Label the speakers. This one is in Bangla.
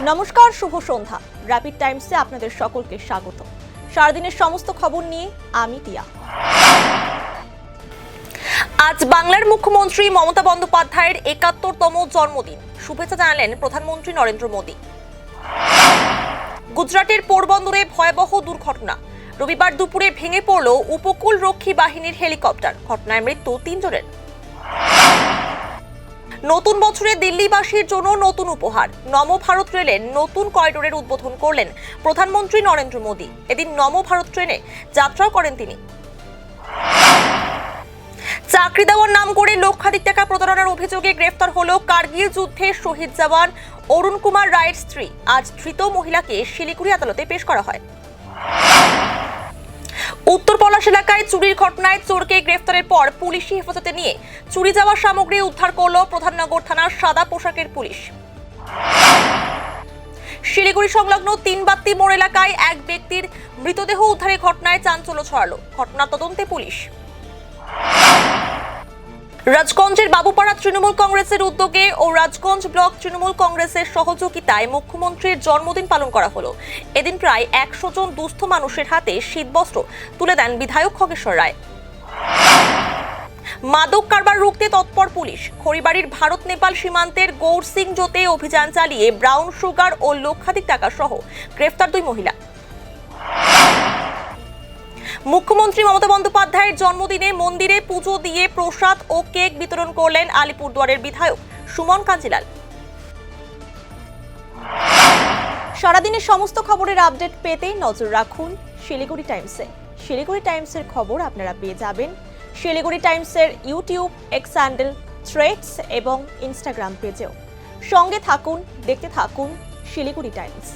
Speaker 1: নমস্কার, শুভ সন্ধ্যা। র্যাপিড টাইমসে আপনাদের সকলকে স্বাগত। সারাদিনের সমস্ত খবর নিয়ে আমি টিয়া। আজ বাংলার মুখ্যমন্ত্রী মমতা বন্দ্যোপাধ্যায়ের ৭১তম জন্মদিন। শুভেচ্ছা জানালেন প্রধানমন্ত্রী নরেন্দ্র মোদী। গুজরাটের পোরবন্দরে ভয়াবহ দুর্ঘটনা। রবিবার দুপুরে ভেঙে পড়ল উপকূল রক্ষী বাহিনীর হেলিকপ্টার। ঘটনায় মৃত্যু ৩ জনের। নতুন বছরে দিল্লিবাসীর জন্য নতুন উপহার। নমো ভারত রেলের নতুন করিডোরের উদ্বোধন করলেন প্রধানমন্ত্রী নরেন্দ্র মোদী। এদিন নমো ভারত ট্রেনে যাত্রাও করেন তিনি। চাকরি দেওয়ার নাম করে লক্ষাধিক টাকা প্রতারণার অভিযোগে গ্রেফতার হলো কার্গিল যুদ্ধে শহীদ জওয়ান অরুণ কুমার রায়ের স্ত্রী। আজ ধৃত মহিলাকে শিলিগুড়ি আদালতে পেশ করা হয়। উত্তর পলাশ এলাকায় চুরির ঘটনায় চোরকে গ্রেফতারের পর পুলিশি হেফাজতে নিয়ে চুরি যাওয়া সামগ্রী উদ্ধার করল প্রধাননগর থানার সাদা পোশাকের পুলিশ। শিলিগুড়ি সংলগ্ন ৩ বাত্তি মোড় এলাকায় এক ব্যক্তির মৃতদেহ উদ্ধারের ঘটনায় চাঞ্চল্য ছড়ালো। ঘটনা তদন্তে পুলিশ। রাজগঞ্জের বাবুপাড়া তৃণমূল কংগ্রেসের উদ্যোগে ও রাজগঞ্জ ব্লক তৃণমূল কংগ্রেসের সহযোগিতায় মুখ্যমন্ত্রীর জন্মদিন পালন করা হলো। এদিন প্রায় ১০০ জন দুস্থ মানুষের হাতে শীতবস্ত্র তুলে দেন বিধায়ক খগেশ্বর রায়। মাদক কারবার রুখতে তৎপর পুলিশ। খড়িবাড়ির ভারত নেপাল সীমান্তের গৌরসিংজোতে অভিযান চালিয়ে ব্রাউন সুগার ও লক্ষাধিক টাকা সহ গ্রেফতার ২ মহিলা। মুখ্যমন্ত্রী মমতা বন্দ্যোপাধ্যায়ের জন্মদিনে মন্দিরে পুজো দিয়ে প্রসাদ ও কেক বিতরণ করলেন আলিপুরদুয়ারের বিধায়ক সুমন কাঞ্জিলাল। সারাদিনের সমস্ত খবরের আপডেট পেতে নজর রাখুন শিলিগুড়ি টাইমসে। শিলিগুড়ি টাইমসের খবর আপনারা পেয়ে যাবেন শিলিগুড়ি টাইমসের ইউটিউব, এক্স হ্যান্ডেল, থ্রেডস এবং ইনস্টাগ্রাম পেজেও। সঙ্গে থাকুন, দেখতে থাকুন শিলিগুড়ি টাইমস।